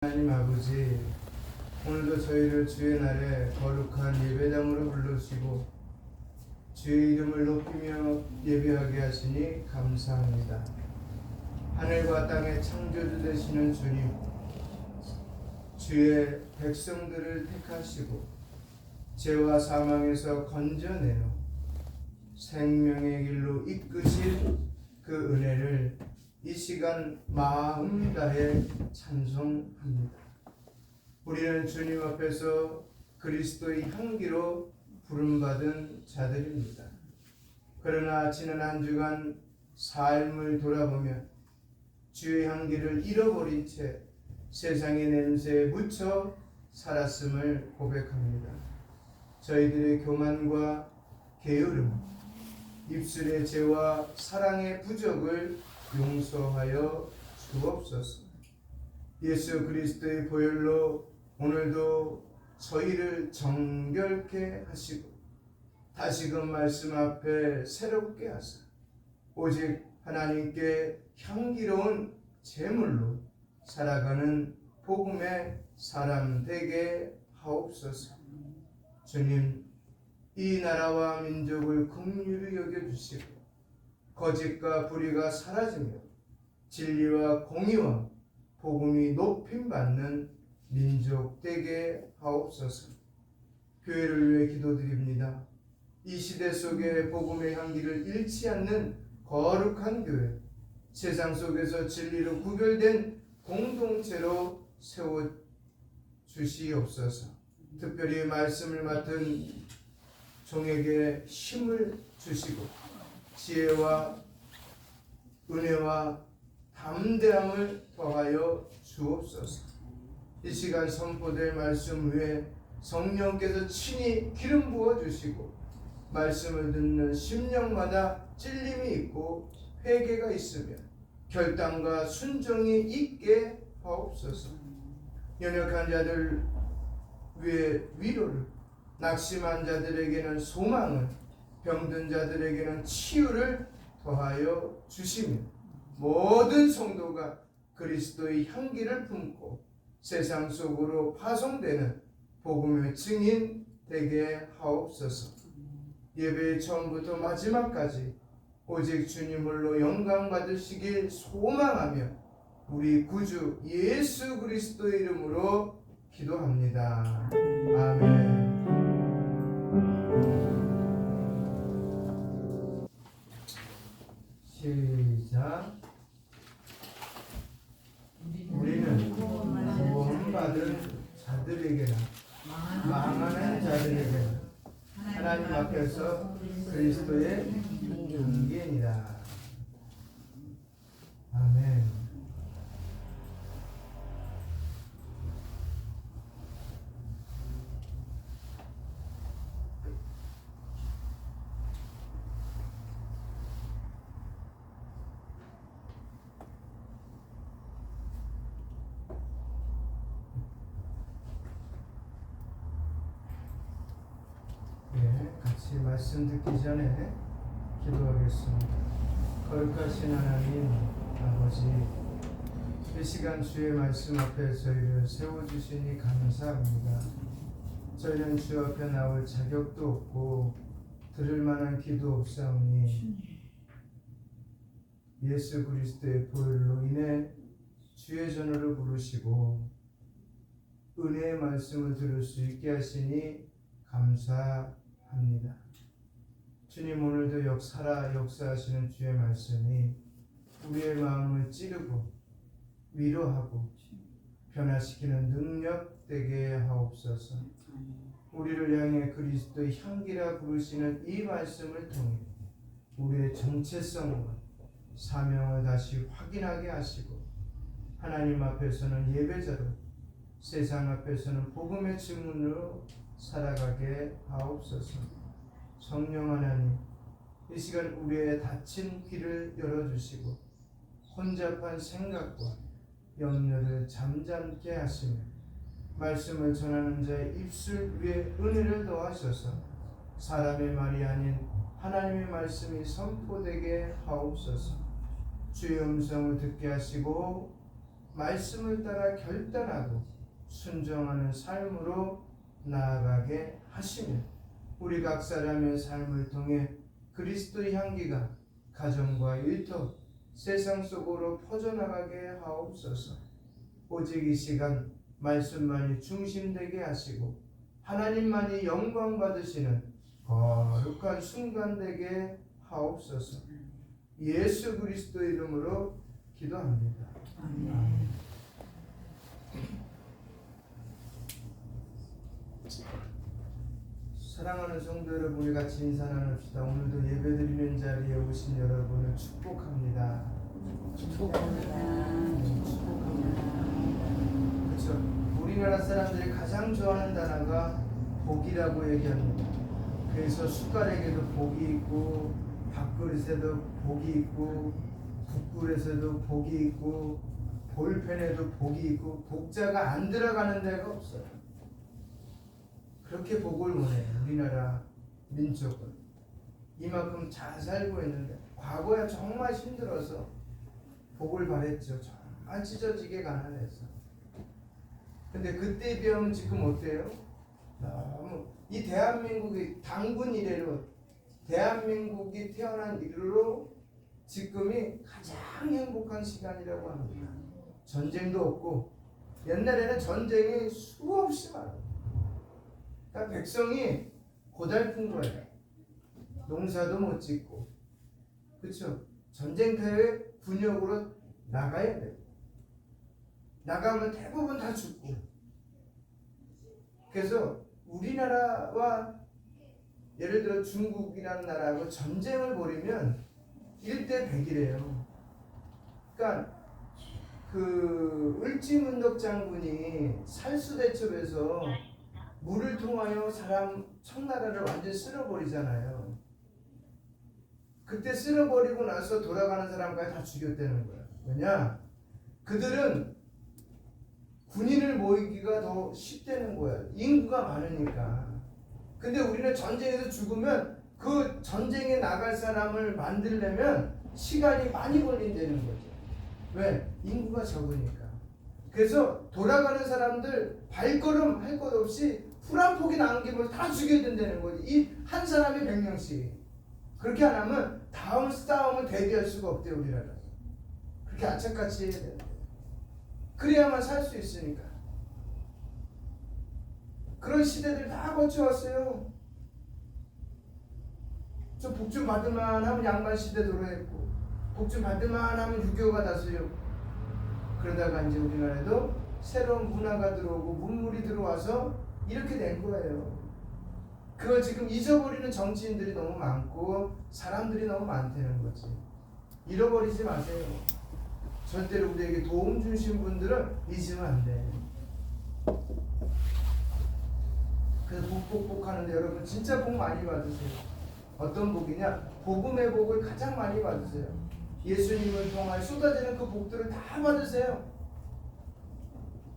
하나님 아버지, 오늘도 저희를 주의 날에 거룩한 예배당으로 불러주시고 주의 이름을 높이며 예배하게 하시니 감사합니다. 하늘과 땅의 창조주 되시는 주님, 주의 백성들을 택하시고 죄와 사망에서 건져내어 생명의 길로 이끄실 그 은혜를 이 시간 마음 다해 찬송합니다. 우리는 주님 앞에서 그리스도의 향기로 부름받은 자들입니다. 그러나 지난 한 주간 삶을 돌아보며 주의 향기를 잃어버린 채 세상의 냄새에 묻혀 살았음을 고백합니다. 저희들의 교만과 게으름, 입술의 죄와 사랑의 부족을 용서하여 주옵소서. 예수 그리스도의 보혈로 오늘도 저희를 정결케 하시고 다시금 말씀 앞에 새롭게 하사 오직 하나님께 향기로운 제물로 살아가는 복음의 사람 되게 하옵소서. 주님, 이 나라와 민족을 긍휼히 여겨주시고 거짓과 불의가 사라지며 진리와 공의와 복음이 높임받는 민족 되게 하옵소서. 교회를 위해 기도드립니다. 이 시대 속에 복음의 향기를 잃지 않는 거룩한 교회, 세상 속에서 진리로 구별된 공동체로 세워주시옵소서. 특별히 말씀을 맡은 종에게 힘을 주시고 지혜와 은혜와 담대함을 더하여 주옵소서. 이 시간 선포될 말씀 위에 성령께서 친히 기름 부어주시고 말씀을 듣는 심령마다 찔림이 있고 회개가 있으며 결단과 순종이 있게 하옵소서. 연약한 자들 위에 위로를, 낙심한 자들에게는 소망을, 병든 자들에게는 치유를 더하여 주시며 모든 성도가 그리스도의 향기를 품고 세상 속으로 파송되는 복음의 증인 되게 하옵소서. 예배의 처음부터 마지막까지 오직 주님을로 영광 받으시길 소망하며 우리 구주 예수 그리스도의 이름으로 기도합니다. 아멘. 시작. 우리는 구원받은 자들에게나 망하는 자들에게나 하나님 앞에서 그리스도의 용기이니라. 아멘. 같이 말씀 듣기 전에 기도하겠습니다. 거룩하신 하나님 아버지, 이 시간 주의 말씀 앞에 저희를 세워주시니 감사합니다. 저희는 주 앞에 나올 자격도 없고 들을 만한 기도 없사오니 예수 그리스도의 보혈로 인해 주의 전우를 부르시고 은혜의 말씀을 들을 수 있게 하시니 감사합니다. 주님, 오늘도 역사하시는 주의 말씀이 우리의 마음을 찌르고 위로하고 변화시키는 능력 되게 하옵소서. 우리를 향해 그리스도의 향기라 부르시는 이 말씀을 통해 우리의 정체성과 사명을 다시 확인하게 하시고 하나님 앞에서는 예배자로, 세상 앞에서는 복음의 증문으로 살아가게 하옵소서. 성령 하나님, 이 시간 우리의 닫힌 귀를 열어주시고 혼잡한 생각과 염려를 잠잠케 하시며 말씀을 전하는 자의 입술 위에 은혜를 더하셔서 사람의 말이 아닌 하나님의 말씀이 선포되게 하옵소서. 주의 음성을 듣게 하시고 말씀을 따라 결단하고 순종하는 삶으로 나아가게 하시며 우리 각 사람의 삶을 통해 그리스도의 향기가 가정과 일터, 세상 속으로 퍼져나가게 하옵소서. 오직 이 시간 말씀만이 중심되게 하시고 하나님만이 영광 받으시는 거룩한 순간 되게 하옵소서. 예수 그리스도 이름으로 기도합니다. 아멘. 사랑하는 성도 여러분, 우리 같이 인사 나눕시다. 오늘도 예배드리는 자리에 오신 여러분을 축복합니다. 축복합니다. 그렇죠. 우리나라 사람들이 가장 좋아하는 단어가 복이라고 얘기합니다. 그래서 숟가락에도 복이 있고 밥그릇에도 복이 있고 국그릇에도 복이 있고 볼펜에도 복이 있고 복자가 안 들어가는 데가 없어요. 그렇게 복을 원해요. 우리나라 민족은 이만큼 잘 살고 있는데 과거에 정말 힘들어서 복을 바랬죠. 정말 찢어지게 가난해서. 근데 그때에 비하면 지금 어때요? 너무 이 대한민국이 당군 이래로 대한민국이 태어난 이후로 지금이 가장 행복한 시간이라고 합니다. 전쟁도 없고 옛날에는 전쟁이 수없이 많아요. 그러니까 백성이 고달픈 거예요. 농사도 못 짓고, 그렇죠? 전쟁터에 군역으로 나가야 돼요. 나가면 대부분 다 죽고. 그래서 우리나라와 예를 들어 중국이라는 나라하고 전쟁을 벌이면 1대 100이래요. 그러니까 그 을지문덕 장군이 살수대첩에서 물을 통하여 사람 청나라를 완전히 쓸어버리잖아요. 그때 쓸어버리고 나서 돌아가는 사람까지 다 죽였다는 거야. 왜냐? 그들은 군인을 모이기가 더 쉽다는 거야. 인구가 많으니까. 근데 우리는 전쟁에서 죽으면 그 전쟁에 나갈 사람을 만들려면 시간이 많이 걸린다는 거죠. 왜? 인구가 적으니까. 그래서 돌아가는 사람들 발걸음 할 것 없이 풀 한 폭이 남기면 다 죽여야 된다는 거지. 이 한 사람이 100명씩. 그렇게 안 하면 다음 싸움을 대비할 수가 없대요, 우리나라. 그렇게 악착같이 해야 돼요. 그래야만 살 수 있으니까. 그런 시대들 다 거쳐왔어요. 좀 복 좀 받을만 하면 양반 시대 도래했고, 복 좀 받을만 하면 유교가 다스렸고, 그러다가 이제 우리나라에도 새로운 문화가 들어오고 문물이 들어와서 이렇게 된 거예요. 그걸 지금 잊어버리는 정치인들이 너무 많고 사람들이 너무 많다는 거지. 잃어버리지 마세요. 절대로 우리에게 도움 주신 분들은 잊으면 안 돼. 그래서 복복복 하는데 여러분 진짜 복 많이 받으세요. 어떤 복이냐? 복음의 복을 가장 많이 받으세요. 예수님을 통하여 쏟아지는 그 복들을 다 받으세요.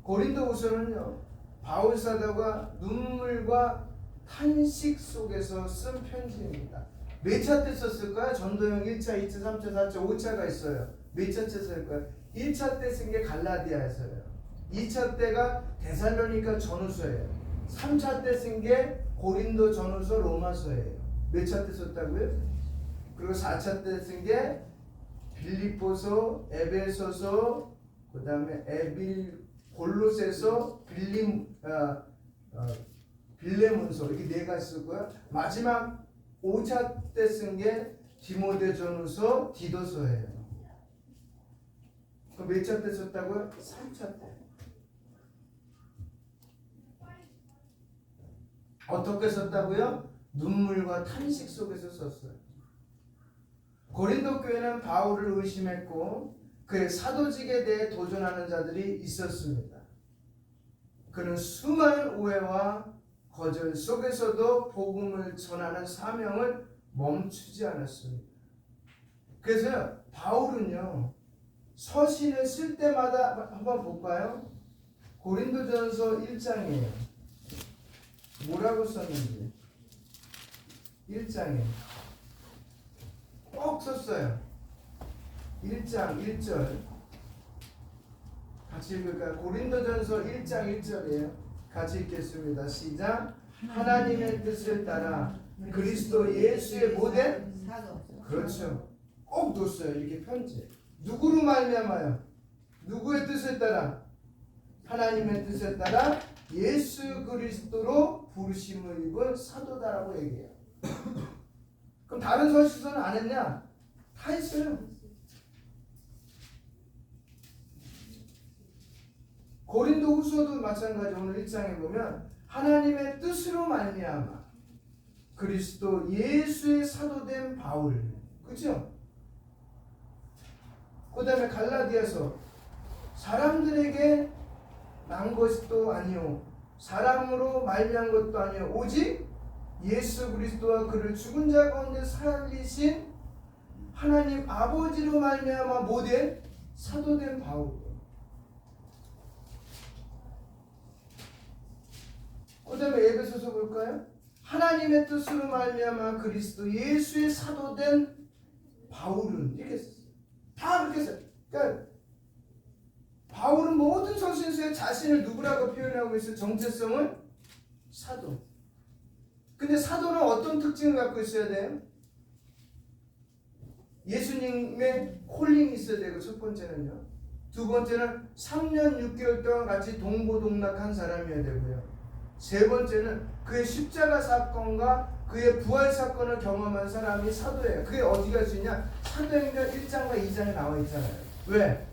고린도후서는요, 바울 사도가 눈물과 탄식 속에서 쓴 편지입니다. 몇 차 때 썼을까요? 전도형 1차, 2차, 3차, 4차, 5차가 있어요. 몇 차 때 썼을까요? 1차 때 쓴 게 갈라디아에서요. 2차 때가 데살로니가 전후서예요. 3차 때 쓴 게 고린도 전후서 로마서예요. 몇 차 때 썼다고요? 그리고 4차 때 쓴 게 빌립보서, 에베소서, 그 다음에 골로새서, 빌레몬서 이렇게 네 가지 쓸 거야. 마지막 5차 때 쓴 게 디모데전후서, 디도서예요. 그 몇 차 때 썼다고요? 3차 때. 어떻게 썼다고요? 눈물과 탄식 속에서 썼어요. 고린도 교회는 바울을 의심했고 그의 사도직에 대해 도전하는 자들이 있었습니다. 그는 수많은 오해와 거절 속에서도 복음을 전하는 사명을 멈추지 않았습니다. 그래서 바울은요, 서신을 쓸 때마다 한번 볼까요? 고린도전서 1장이에요. 뭐라고 썼는지 1장에 꼭 썼어요. 1장 1절 같이 읽을까요? 고린도전서 1장 1절이에요. 같이 읽겠습니다. 시작. 하나님의 뜻을 따라 그리스도 예수의 모든 그렇죠. 꼭 뒀어요. 이렇게 편지. 누구로 말미암아요? 누구의 뜻을 따라? 하나님의 뜻을 따라 예수 그리스도로 부르심을 입은 사도다라고 얘기해요. 그럼 다른 서신서는 안 했냐? 다 했어요. 고린도 후서도 마찬가지. 오늘 1장에 보면 하나님의 뜻으로 말미암아 그리스도 예수의 사도된 바울, 그죠? 그 다음에 갈라디아서 사람들에게 난 것도 아니요 사람으로 말미암은 것도 아니요 오직 예수 그리스도와 그를 죽은 자 가운데 살리신 하나님 아버지로 말미암아 모든 사도된 바울. 그 다음에 에베소서 볼까요? 하나님의 뜻으로 말미암아 그리스도 예수의 사도된 바울은 이렇게 썼어요. 다 그렇게 써요. 그러니까 바울은 모든 서신서에 자신을 누구라고 표현하고 있어요? 정체성은 사도. 근데 사도는 어떤 특징을 갖고 있어야 돼요? 예수님의 콜링이 있어야 되고, 첫 번째는요. 두 번째는 3년 6개월 동안 같이 동고동락한 사람이어야 되고요. 세 번째는 그의 십자가 사건과 그의 부활 사건을 경험한 사람이 사도예요. 그게 어디 갈 수 있냐? 사도행전 1장과 2장에 나와 있잖아요. 왜?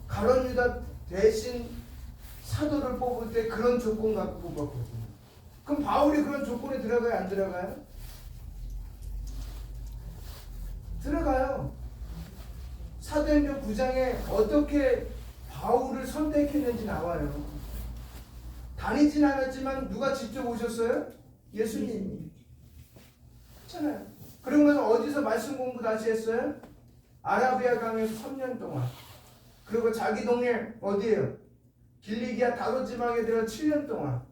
가룟 유다 대신 사도를 뽑을 때 그런 조건 갖고 뽑았거든요. 그럼 바울이 그런 조건에 들어가요? 안 들어가요? 들어가요. 사도행전 9장에 어떻게 바울을 선택했는지 나와요. 다니진 않았지만 누가 직접 오셨어요? 예수님이. 그렇잖아요. 그러고 나서 어디서 말씀 공부 다시 했어요? 아라비아 강에서 3년 동안. 그리고 자기 동네 어디예요? 길리기아 다섯 지방에 들어 7년 동안.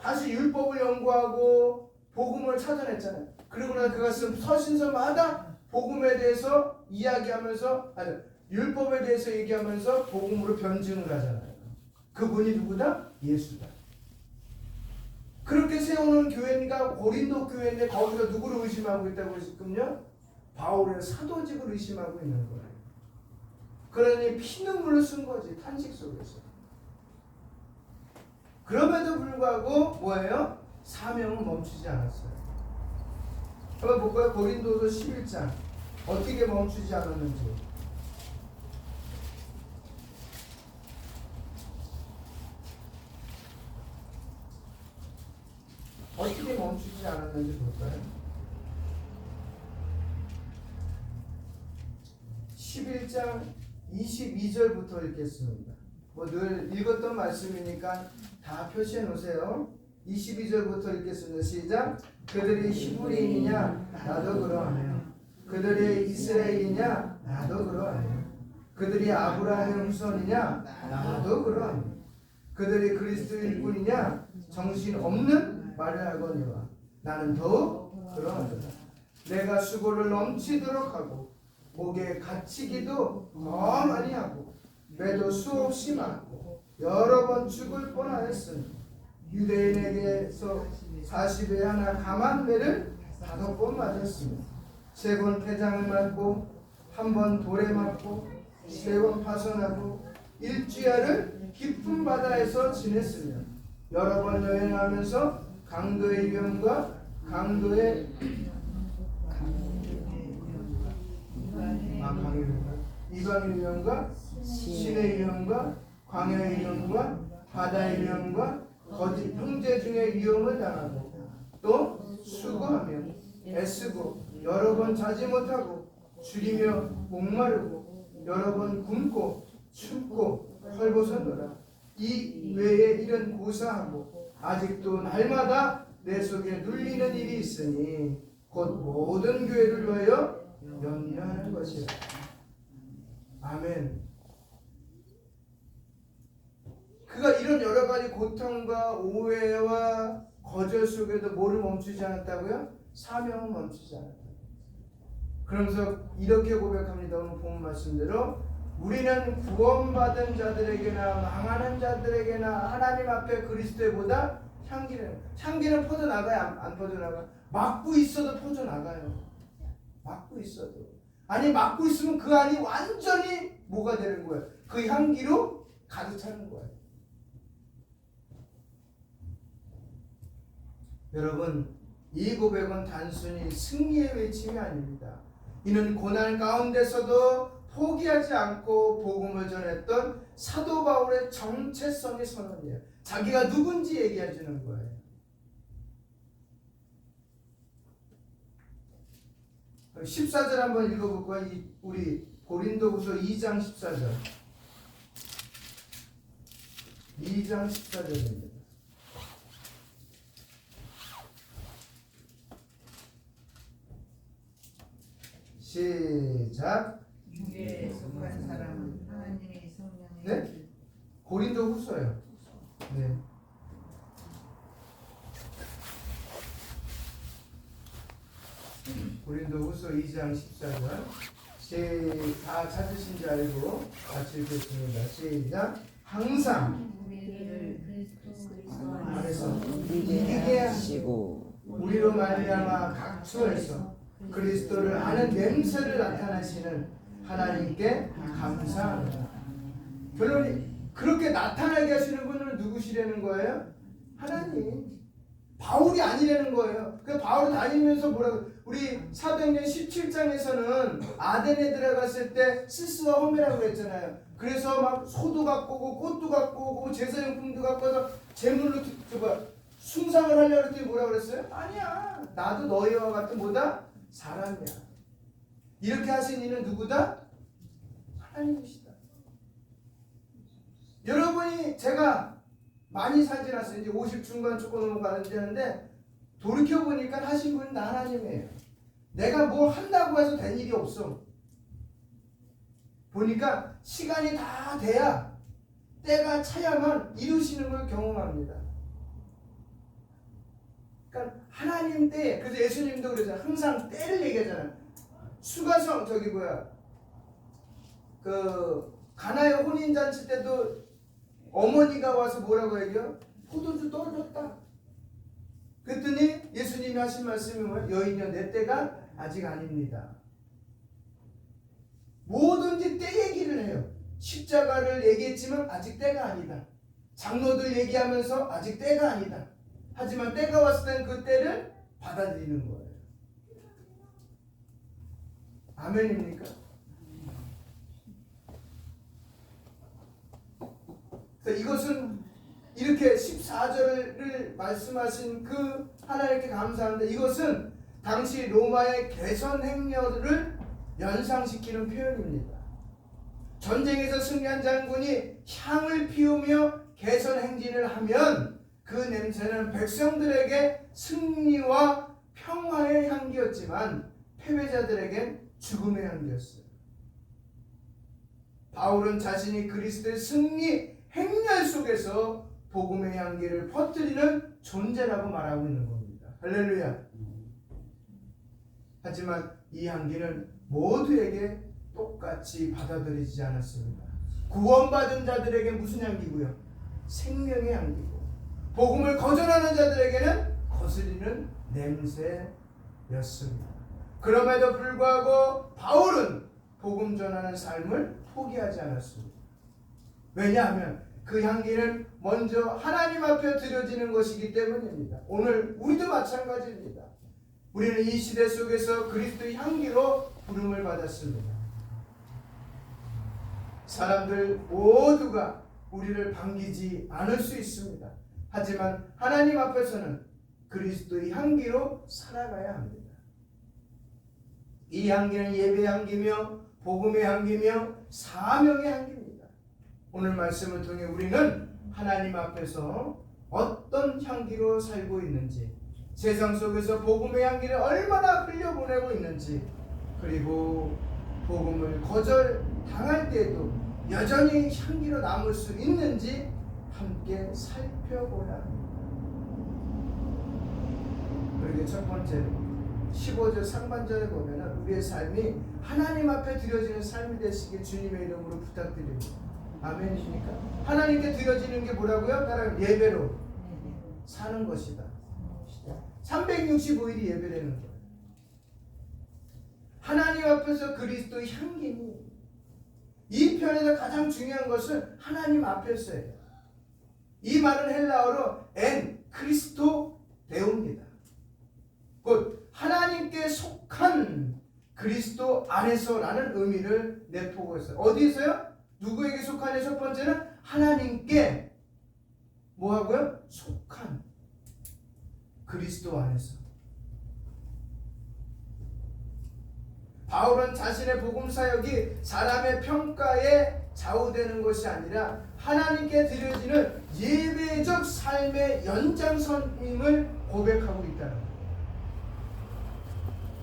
다시 율법을 연구하고 복음을 찾아냈잖아요. 그리고 나서 그가 쓴 서신서마다 복음에 대해서 이야기하면서, 아니, 율법에 대해서 얘기하면서 복음으로 변증을 하잖아요. 그분이 누구다? 예수다. 그렇게 세우는 교회가 고린도 교회인데 거기서 누구를 의심하고 있다고 했군요? 바울의 사도직을 의심하고 있는 거예요. 그러니 피눈물을 쓴 거지, 탄식 속에서. 그럼에도 불구하고 뭐예요? 사명은 멈추지 않았어요. 한번 볼까요? 고린도서 11장 어떻게 멈추지 않았는지. 어떻게 멈추지 않았는지 볼까요? 11장 22절부터 읽겠습니다. 뭐 늘 읽었던 말씀이니까 다 표시해 놓으세요. 22절부터 읽겠습니다. 시작. 그들이 히브리인이냐? 나도 그러하네요. 그들이 이스라엘이냐? 나도 그러하네요. 그들이 아브라함의 후손이냐? 나도 그러하네요. 그들이 그리스도일 뿐이냐? 정신 없는 말을 하거니와 나는 더욱 그러하도다. 내가 수고를 넘치도록 하고 목에 갇히기도 더 많이 하고 매도 수없이 많고 여러 번 죽을 뻔하였으니 유대인에게서 40에 하나 감한 매를 5번 맞았으며 3번 폐장을 맞고 1번 돌에 맞고 3번 파손하고 일주야를 깊은 바다에서 지냈으며 여러 번 여행하면서 강도의 위험과 강도의 이방의 위험과 신의 위험과 광야의 위험과 바다의 위험과 거짓 형제 중의 위험을 당하고 또 수고하며 애쓰고 여러 번 자지 못하고 줄이며 목마르고 여러 번 굶고 춥고 헐벗었노라. 이 외에 일은 고사하고 아직도 날마다 내 속에 눌리는 일이 있으니 곧 모든 교회를 위하여 염려하는 것이라. 아멘. 그가 이런 여러 가지 고통과 오해와 거절 속에도 뭐를 멈추지 않았다고요? 사명을 멈추지 않았다. 그러면서 이렇게 고백합니다. 오늘 본 말씀대로 우리는 구원받은 자들에게나 망하는 자들에게나 하나님 앞에 그리스도보다 향기는 퍼져나가요? 안 퍼져나가요? 막고 있어도 퍼져나가요. 막고 있어도. 아니 막고 있으면 그 안이 완전히 뭐가 되는 거예요? 그 향기로 가득 차는 거예요. 여러분, 이 고백은 단순히 승리의 외침이 아닙니다. 이는 고난 가운데서도 포기하지 않고 복음을 전했던 사도 바울의 정체성의 선언이에요. 자기가 누군지 얘기해 주는 거예요. 그럼 14절 한번 읽어볼까요? 우리 고린도후서 2장 14절. 2장 14절입니다. 시작. 주에 속한 사람은 하나님의 성령의 네? 고린도후서요. 네. 고린도후서 2장 14절. 다 찾으신 줄 알고 같이 읽겠습니다. 시작. 항상 우리를 그리스도 안에서 이기게 하시고 우리로 말미암아 각처에서 그리스도를 아는 냄새를 나타내시는 하나님께 감사합니다. 결론이 그렇게 나타나게 하시는 분은 누구시라는 거예요? 하나님. 바울이 아니라는 거예요. 그 바울 다니면서 뭐라고? 우리 사도행전 17장에서는 아덴에 들어갔을 때 스스와 호메라고 그랬잖아요. 그래서 막 소도 갖고 오고 꽃도 갖고 오고 제사용품도 갖고 와서 제물로 숭상을 하려고 했더니 뭐라고 그랬어요? 아니야. 나도 너희와 같은 뭐다? 사람이야. 이렇게 하신 이는 누구다? 하나님이시다. 여러분이 제가 많이 살지 않았어요. 이제 50 중반 조금 넘어가는데 돌이켜보니까 하신 분은 나 하나님이에요. 내가 뭐 한다고 해서 된 일이 없어. 보니까 시간이 다 돼야 때가 차야만 이루시는 걸 경험합니다. 그러니까 하나님 때, 그래서 예수님도 그러잖아요. 항상 때를 얘기하잖아요. 수가성 가나의 혼인잔치 때도 어머니가 와서 뭐라고 얘기해요? 포도주 떨어졌다. 그랬더니 예수님이 하신 말씀이 뭐예요? 여인이여 내 때가 아직 아닙니다. 뭐든지 때 얘기를 해요. 십자가를 얘기했지만 아직 때가 아니다. 장로들 얘기하면서 아직 때가 아니다. 하지만 때가 왔을 때는 그 때를 받아들이는 거예요. 아멘입니까? 이것은 이렇게 14절을 말씀하신 그 하나님께 감사합니다. 이것은 당시 로마의 개선 행렬을 연상시키는 표현입니다. 전쟁에서 승리한 장군이 향을 피우며 개선 행진을 하면 그 냄새는 백성들에게 승리와 평화의 향기였지만 패배자들에겐 죽음의 향기였어요. 바울은 자신이 그리스도의 승리 행렬 속에서 복음의 향기를 퍼뜨리는 존재라고 말하고 있는 겁니다. 할렐루야. 하지만 이 향기는 모두에게 똑같이 받아들이지 않았습니다. 구원받은 자들에게 무슨 향기고요? 생명의 향기고, 복음을 거절하는 자들에게는 거스리는 냄새였습니다. 그럼에도 불구하고 바울은 복음 전하는 삶을 포기하지 않았습니다. 왜냐하면 그 향기는 먼저 하나님 앞에 드려지는 것이기 때문입니다. 오늘 우리도 마찬가지입니다. 우리는 이 시대 속에서 그리스도의 향기로 부름을 받았습니다. 사람들 모두가 우리를 반기지 않을 수 있습니다. 하지만 하나님 앞에서는 그리스도의 향기로 살아가야 합니다. 이 향기는 예배의 향기며 복음의 향기며 사명의 향기입니다. 오늘 말씀을 통해 우리는 하나님 앞에서 어떤 향기로 살고 있는지, 세상 속에서 복음의 향기를 얼마나 흘려보내고 있는지, 그리고 복음을 거절당할 때에도 여전히 향기로 남을 수 있는지 함께 살펴보라 합니다. 그리고 첫 번째로 15절 상반절에 보면은 우리의 삶이 하나님 앞에 드려지는 삶이 되시길 주님의 이름으로 부탁드립니다. 아멘이십니까? 하나님께 드려지는 게 뭐라고요? 따라 예배로 사는 것이다. 365일이 예배되는 거예요. 하나님 앞에서 그리스도의 향기니, 이 편에서 가장 중요한 것은 하나님 앞에서예요. 이 말은 헬라어로 엔 크리스토 데오입니다. 곧 하나님께 속한 그리스도 안에서라는 의미를 내포하고 있어요. 어디에서요? 누구에게 속하냐? 첫 번째는 하나님께 뭐하고요? 속한 그리스도 안에서. 바울은 자신의 복음 사역이 사람의 평가에 좌우되는 것이 아니라 하나님께 드려지는 예배적 삶의 연장선임을 고백하고 있다는 거예요.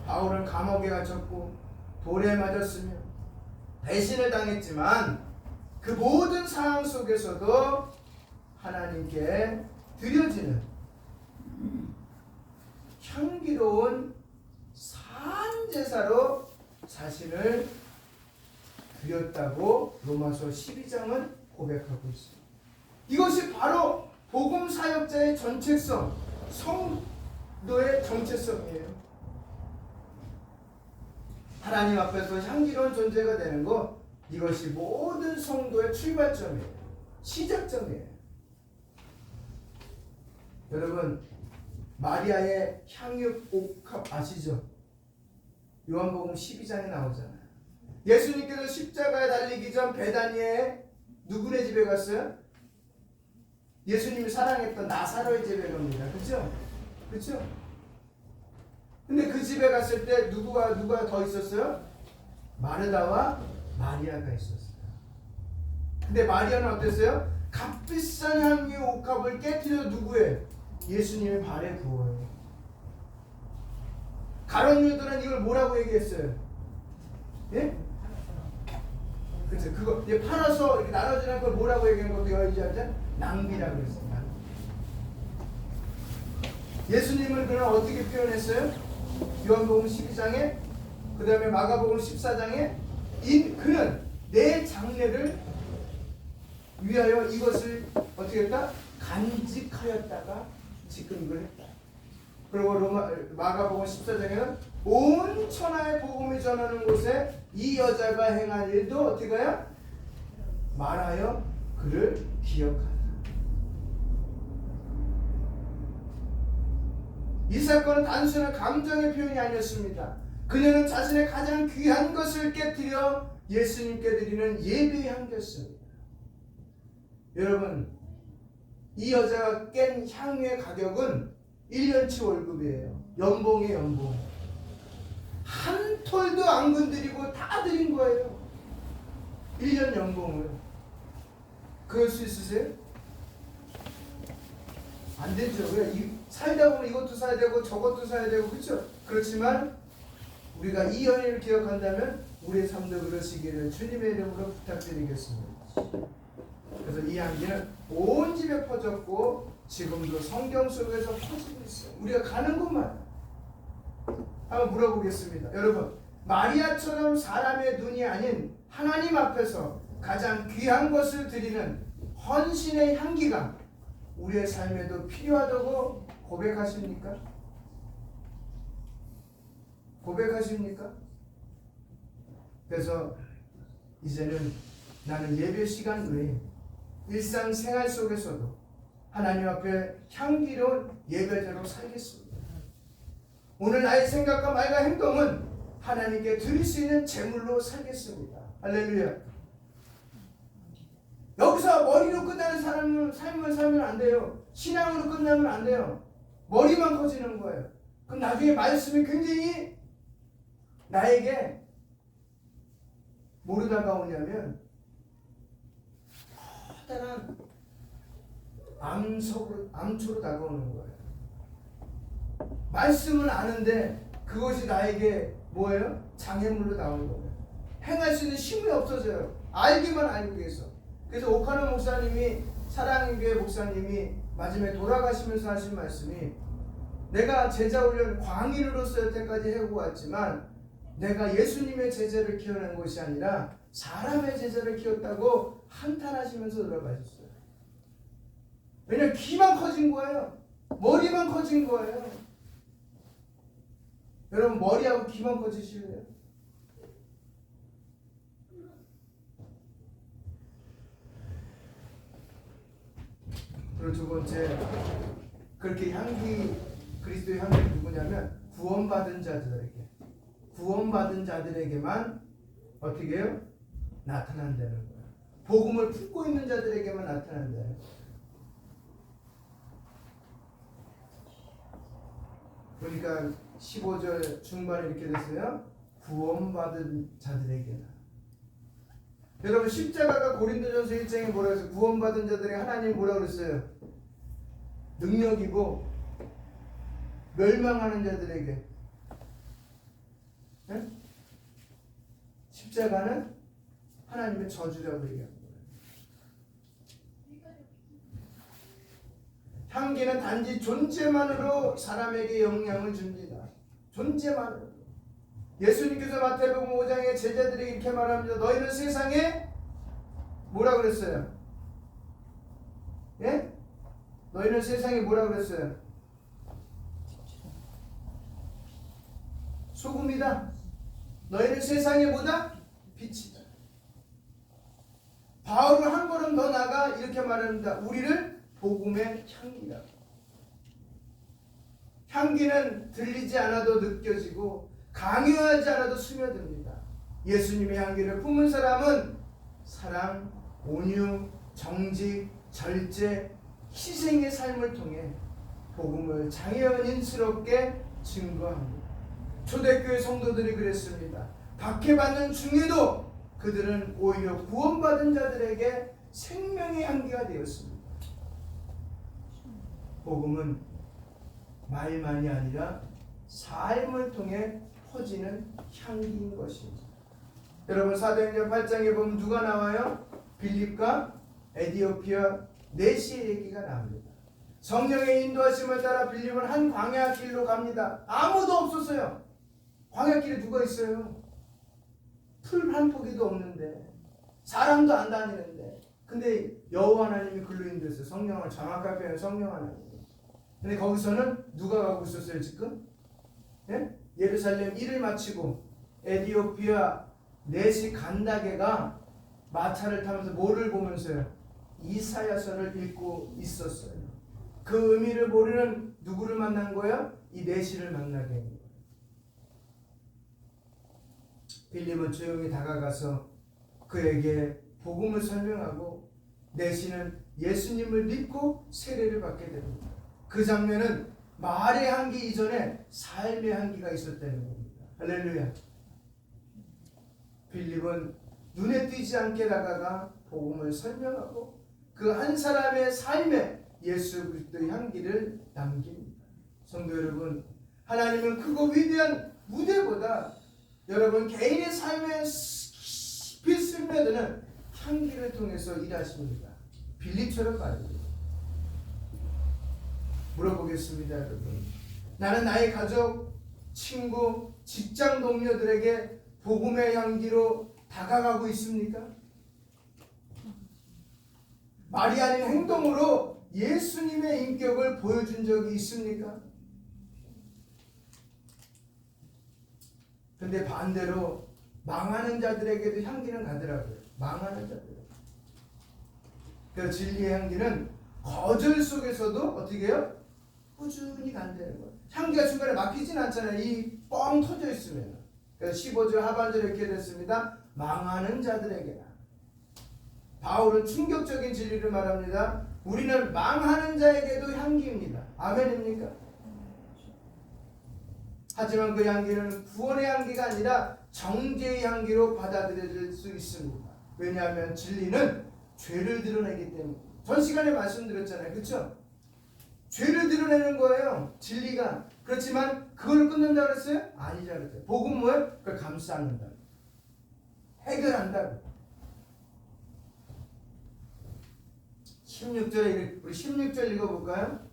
바울은 감옥에 갇혔고 돌에 맞았으며 배신을 당했지만 그 모든 상황 속에서도 하나님께 드려지는 향기로운 산제사로 자신을 드렸다고 로마서 12장은 고백하고 있습니다. 이것이 바로 복음 사역자의 전체성, 성도의 정체성이에요. 하나님 앞에서 향기로운 존재가 되는 것, 이것이 모든 성도의 출발점이에요. 시작점이에요. 여러분, 마리아의 향유 옥합 아시죠? 요한복음 12장에 나오잖아요. 예수님께서 십자가에 달리기 전 베다니에 누구네 집에 갔어요? 예수님이 사랑했던 나사로의 집에 갑니다. 그렇죠? 그렇죠? 근데 그 집에 갔을 때 누가 더 있었어요? 마르다와 마리아가 있었어요. 근데 마리아는 어땠어요? 값비싼 향유 옥합을 깨뜨려 누구예요? 예수님의 발에 부어요. 가룟유다는 이걸 뭐라고 얘기했어요? 예? 그렇죠. 그거 이제 팔아서 이렇게 나눠지는 걸 뭐라고 얘기하는 것도 여기지 낭비라고 했습니다. 예수님을 그럼 어떻게 표현했어요? 요한복음 12장에, 그 다음에 마가복음 14장에 그는 내 장래를 위하여 이것을 어떻게 했다? 간직하였다가 지금 이걸 했다. 그리고 마가복음 14장에는 온 천하의 복음이 전하는 곳에 이 여자가 행한 일도 어떻게 해요? 말하여 그를 기억하라. 이 사건은 단순한 감정의 표현이 아니었습니다. 그녀는 자신의 가장 귀한 것을 깨뜨려 예수님께 드리는 예배의 향기였습니다. 여러분, 이 여자가 깬 향유의 가격은 1년치 월급이에요. 연봉이에요, 연봉. 한 톨도 안 건드리고 다 드린 거예요. 1년 연봉을. 그럴 수 있으세요? 안 되죠. 왜? 살다 보면 이것도 사야 되고 저것도 사야 되고, 그렇죠? 그렇지만 우리가 이 연인을 기억한다면 우리의 삶도 그러시기를 주님의 이름으로 부탁드리겠습니다. 그래서 이 향기는 온 집에 퍼졌고 지금도 성경 속에서 퍼지고 있어요. 우리가 가는 곳만 한번 물어보겠습니다. 여러분, 마리아처럼 사람의 눈이 아닌 하나님 앞에서 가장 귀한 것을 드리는 헌신의 향기가 우리의 삶에도 필요하다고 고백하십니까? 고백하십니까? 그래서 이제는 나는 예배 시간 외에 일상생활 속에서도 하나님 앞에 향기로운 예배자로 살겠습니다. 오늘 나의 생각과 말과 행동은 하나님께 드릴 수 있는 제물로 살겠습니다. 할렐루야. 여기서 머리로 끝나는 삶을 살면 안 돼요. 신앙으로 끝나면 안 돼요. 머리만 커지는 거예요. 그럼 나중에 말씀이 굉장히 나에게 뭐로 다가오냐면 커다란 암초로 다가오는 거예요. 말씀은 아는데 그것이 나에게 뭐예요? 장애물로 나오는 거예요. 행할 수 있는 힘이 없어져요. 알기만 알고 계서. 그래서 오카노 목사님이, 사랑교회 목사님이 마지막에 돌아가시면서 하신 말씀이 내가 제자 훈련 광인으로서 여태까지 해오고 왔지만 내가 예수님의 제자를 키워낸 것이 아니라 사람의 제자를 키웠다고 한탄하시면서 돌아가셨어요. 왜냐면 키만 커진 거예요. 머리만 커진 거예요. 여러분 머리하고 키만 커지실래요? 그리고 두 번째, 그렇게 향기, 그리스도의 향기는 누구냐면 구원받은 자들에게만 어떻게 해요? 나타난다는 거예요. 복음을 품고 있는 자들에게만 나타난다는 거예요. 그러니까 15절 중반에 이렇게 됐어요. 구원받은 자들에게나. 여러분 십자가가 고린도전서 1장에 뭐라 그랬어요? 구원받은 자들에게 하나님 뭐라 그랬어요? 능력이고 멸망하는 자들에게, 네? 십자가는 하나님의 저주라고 얘기하는 거예요. 향기는 단지 존재만으로 사람에게 영향을 줍니다. 존재만으로. 예수님께서 마태복음 5장에 제자들에게 이렇게 말합니다. 너희는 세상에 뭐라 그랬어요? 예? 너희는 세상에 뭐라 그랬어요? 소금이다. 너희는 세상에 뭐다? 빛이다. 바울은 한 걸음 더 나가 이렇게 말합니다. 우리를 복음의 향기라고. 향기는 들리지 않아도 느껴지고 강요하지 않아도 스며듭니다. 예수님의 향기를 품은 사람은 사랑, 온유, 정직, 절제, 희생의 삶을 통해 복음을 장애연인스럽게 증거합니다. 초대교회 성도들이 그랬습니다. 박해받는 중에도 그들은 오히려 구원받은 자들에게 생명의 향기가 되었습니다. 복음은 말만이 아니라 삶을 통해 퍼지는 향기인 것입니다. 여러분 사도행전 8장에 보면 누가 나와요? 빌립과 에디오피아 네시의 얘기가 나옵니다. 성령의 인도하심을 따라 빌립은 한 광야길로 갑니다. 아무도 없었어요. 광야길에 누가 있어요? 풀 한 포기도 없는데, 사람도 안 다니는데, 근데 여호와 하나님이 글로 인도했어요. 성령을, 정확하게 표현하면 성령 하나님. 근데 거기서는 누가 가고 있었어요 지금? 예? 예루살렘 일을 마치고 에디오피아 네시 간다게가 마차를 타면서 뭐를 보면서요? 이사야서를 읽고 있었어요. 그 의미를 모르는 누구를 만난 거예요? 이 네시를 만나게 한 거예요. 빌립은 조용히 다가가서 그에게 복음을 설명하고 네시는 예수님을 믿고 세례를 받게 됩니다. 그 장면은 말의 향기 이전에 삶의 향기가 있었다는 겁니다. 할렐루야. 빌립은 눈에 띄지 않게 다가가 복음을 설명하고 그 한 사람의 삶에 예수 그리스도의 향기를 남깁니다. 성도 여러분, 하나님은 크고 위대한 무대보다 여러분 개인의 삶에 깊이 스며드는 향기를 통해서 일하십니다. 빌립처럼 말입니다. 물어보겠습니다, 여러분. 나는 나의 가족, 친구, 직장 동료들에게 복음의 향기로 다가가고 있습니까? 말이 아닌 행동으로 예수님의 인격을 보여준 적이 있습니까? 근데 반대로 망하는 자들에게도 향기는 가더라고요. 망하는 자들. 그 진리의 향기는 거절 속에서도 어떻게 해요? 꾸준히 간다는 거예요. 향기가 중간에 막히진 않잖아요. 이 뻥 터져 있으면. 그래서 15절 하반절에 이렇게 됐습니다. 망하는 자들에게나. 바울은 충격적인 진리를 말합니다. 우리는 망하는 자에게도 향기입니다. 아멘입니까? 하지만 그 향기는 구원의 향기가 아니라 정죄의 향기로 받아들여질 수 있습니다. 왜냐하면 진리는 죄를 드러내기 때문에. 전 시간에 말씀드렸잖아요. 그렇죠? 죄를 드러내는 거예요. 진리가. 그렇지만 그걸 끊는다고 그랬어요? 아니라 그랬어요. 복음 뭐예요? 그걸 감싸는다. 해결한다고. 16절에 우리 16절 읽어볼까요?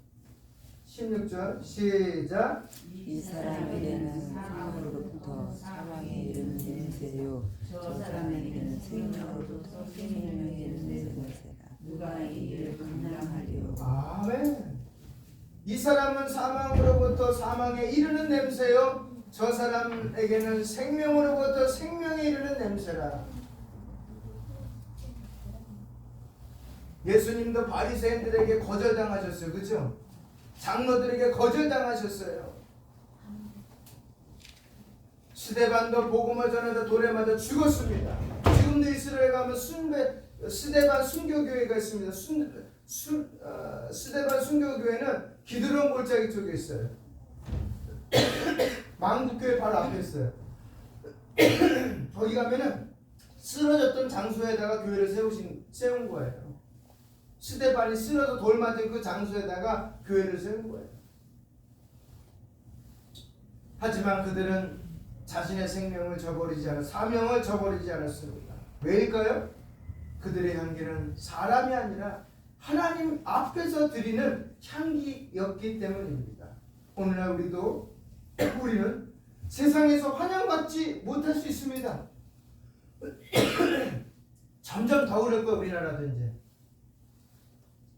16절 시작. 이 사람에게는 사망으로부터 사망에 이르는 냄새요 저 사람에게는 생명으로부터 생명에 이르는 냄새라. 누가 이 일을 감당하리요. 아멘. 이 사람은 사망으로부터 사망에 이르는 냄새요 저 사람에게는 생명으로부터 생명에 이르는 냄새라. 예수님도 바리새인들에게 거절당하셨어요. 그죠? 장로들에게 거절당하셨어요. 스데반도 복음을 전하다 돌에 맞아 죽었습니다. 지금도 이스라엘 가면 스데반 순교교회가 있습니다. 스데반 순교교회는 기드론 골짜기 쪽에 있어요. 망국교회 바로 앞에 있어요. 거기 가면은 쓰러졌던 장소에다가 교회를 세운 거예요. 스데반이 쓰러져 돌 맞은 그 장소에다가 교회를 세운 거예요. 하지만 그들은 자신의 생명을 저버리지 않았, 사명을 저버리지 않았습니다. 왜일까요? 그들의 향기는 사람이 아니라 하나님 앞에서 드리는 향기였기 때문입니다. 오늘날 우리는 세상에서 환영받지 못할 수 있습니다. 점점 더 그럴 거예요. 우리나라도 이제.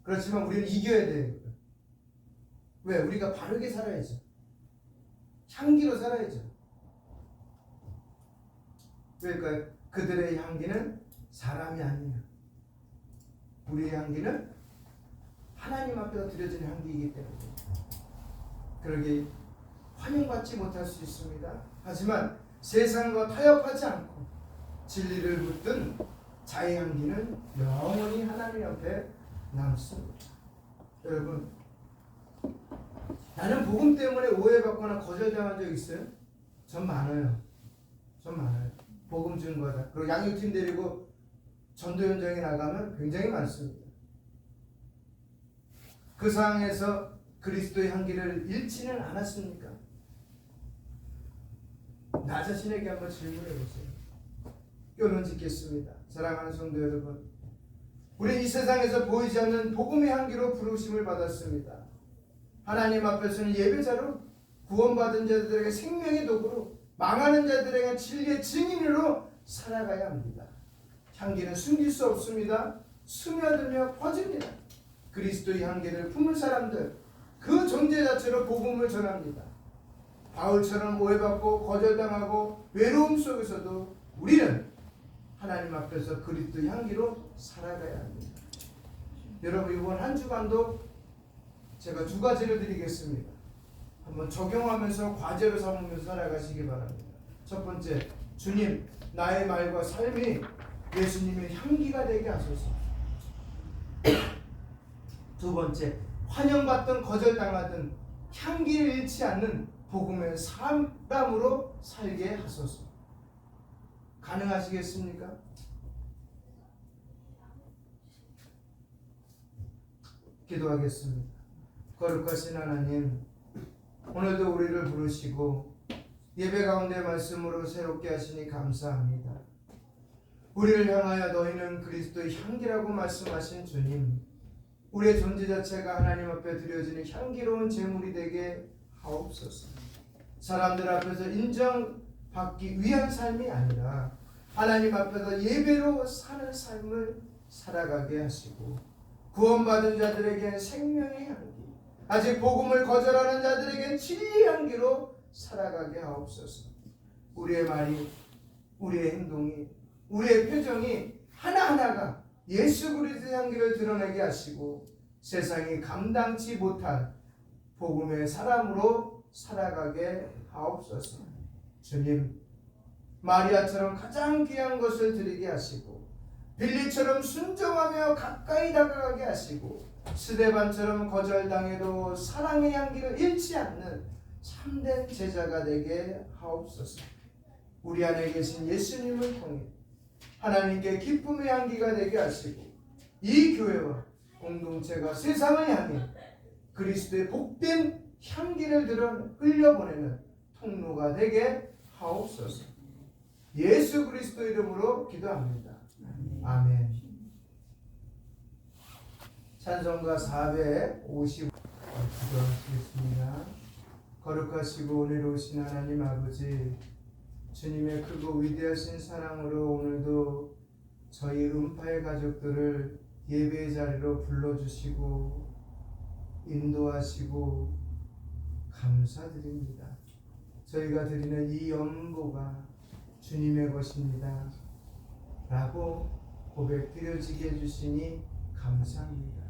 그렇지만 우리는 이겨야 돼요. 왜? 우리가 바르게 살아야죠. 향기로 살아야죠. 왜일까요? 그들의 향기는 사람이 아니에요. 우리의 향기는 하나님 앞에서 드려진 향기이기 때문에 그러기 환영받지 못할 수 있습니다. 하지만 세상과 타협하지 않고 진리를 붙든 자의 향기는 영원히 하나님 앞에 남습니다. 여러분, 나는 복음 때문에 오해받거나 거절당한 적 있어요? 전 많아요. 복음 증거다. 그리고 양육팀 데리고 전도 현장에 나가면 굉장히 많습니다. 그 상황에서 그리스도의 향기를 잃지는 않았습니까? 나 자신에게 한번 질문해 보세요. 결론 짓겠습니다. 사랑하는 성도 여러분, 우리 이 세상에서 보이지 않는 복음의 향기로 부르심을 받았습니다. 하나님 앞에서는 예배자로, 구원받은 자들에게 생명의 도구로, 망하는 자들에게 진리의 증인으로 살아가야 합니다. 향기는 숨길 수 없습니다. 스며들며 퍼집니다. 그리스도의 향기를 품은 사람들, 그 존재 자체로 복음을 전합니다. 바울처럼 오해받고 거절당하고 외로움 속에서도 우리는 하나님 앞에서 그리스도의 향기로 살아가야 합니다. 여러분, 이번 한 주간도 제가 두 가지를 드리겠습니다. 한번 적용하면서 과제로 삼으면서 살아가시기 바랍니다. 첫 번째, 주님, 나의 말과 삶이 예수님의 향기가 되게 하소서. 두 번째, 환영받든 거절당하든 향기를 잃지 않는 복음의 사람으로 살게 하소서. 가능하시겠습니까? 기도하겠습니다. 거룩하신 하나님, 오늘도 우리를 부르시고 예배 가운데 말씀으로 새롭게 하시니 감사합니다. 우리를 향하여 너희는 그리스도의 향기라고 말씀하신 주님, 우리의 존재 자체가 하나님 앞에 드려지는 향기로운 제물이 되게 하옵소서. 사람들 앞에서 인정받기 위한 삶이 아니라 하나님 앞에서 예배로 사는 삶을 살아가게 하시고, 구원받은 자들에게는 생명의 향기, 아직 복음을 거절하는 자들에게는 진리의 향기로 살아가게 하옵소서. 우리의 말이, 우리의 행동이, 우리의 표정이 하나하나가 예수 그리스도의 향기를 드러내게 하시고 세상이 감당치 못할 복음의 사람으로 살아가게 하옵소서. 주님, 마리아처럼 가장 귀한 것을 드리게 하시고, 빌리처럼 순종하며 가까이 다가가게 하시고, 스데반처럼 거절당해도 사랑의 향기를 잃지 않는 참된 제자가 되게 하옵소서. 우리 안에 계신 예수님을 통해 하나님께 기쁨의 향기가 되게 하시고, 이 교회와 공동체가 세상을 향해 그리스도의 복된 향기를 흘려보내는 통로가 되게 하옵소서. 예수 그리스도 이름으로 기도합니다. 아멘. 찬송가 450 기도하시겠습니다. 거룩하시고 은혜로우신 하나님 아버지, 주님의 크고 위대하신 사랑으로 오늘도 저희 음파의 가족들을 예배의 자리로 불러주시고 인도하시고 감사드립니다. 저희가 드리는 이 연보가 주님의 것입니다 라고 고백드려지게 해주시니 감사합니다.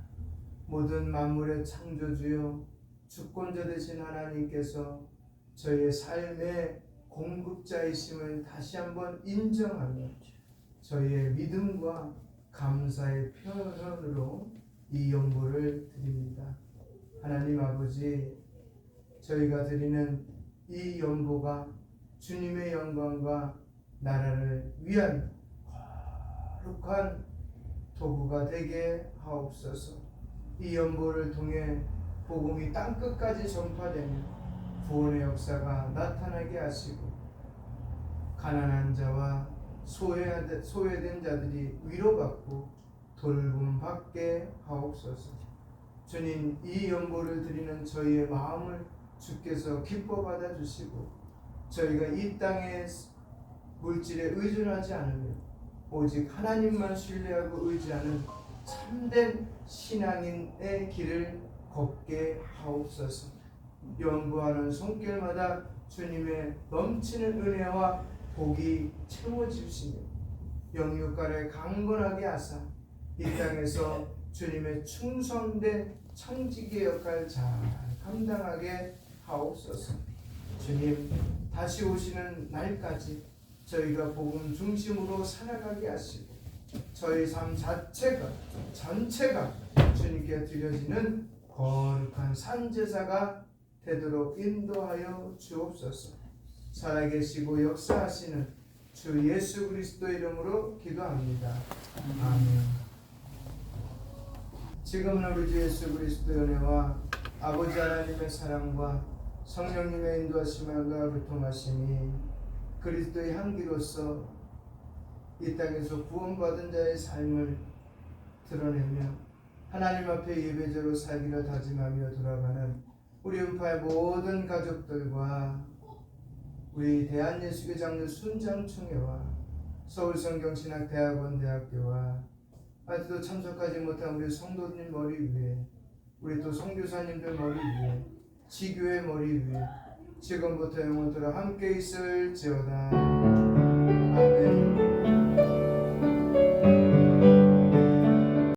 모든 만물의 창조주여 주권자 되신 하나님께서 저희의 삶의 공급자이심을 다시 한번 인정하며 저희의 믿음과 감사의 표현으로 이 연보를 드립니다. 하나님 아버지, 저희가 드리는 이 연보가 주님의 영광과 나라를 위한 거룩한 도구가 되게 하옵소서. 이 연보를 통해 복음이 땅끝까지 전파되며 구원의 역사가 나타나게 하시고 가난한 자와 소외된 자들이 위로받고 돌봄받게 하옵소서. 주님, 이 연보를 드리는 저희의 마음을 주께서 기뻐 받아주시고 저희가 이 땅의 물질에 의존하지 않으며 오직 하나님만 신뢰하고 의지하는 참된 신앙인의 길을 걷게 하옵소서. 연구하는 손길마다 주님의 넘치는 은혜와 복이 채워주시며 영육간에 강건하게 하사 이 땅에서 주님의 충성된 청지기의 역할을 잘 감당하게 하옵소서. 주님, 다시 오시는 날까지 저희가 복음 중심으로 살아가게 하시고 저희 삶 자체가 전체가 주님께 드려지는 거룩한 산제사가 되도록 인도하여 주옵소서. 살아계시고 역사하시는 주 예수 그리스도 이름으로 기도합니다. 아멘. 지금은 우리 주 예수 그리스도의 은혜와 아버지 하나님의 사랑과 성령님의 인도하심과 교통하심이 그리스도의 향기로서 이 땅에서 구원받은 자의 삶을 드러내며 하나님 앞에 예배자로 살기로 다짐하며 돌아가는 우리 음파의 모든 가족들과 우리 대한예수교 장로 순장총회와 서울성경신학대학원 대학교와 아직도 참석하지 못한 우리 성도님 머리 위에 우리 또 선교사님들 머리 위에 지교의 머리 위에 지금부터 영원토록 함께 있을지어다. 아멘.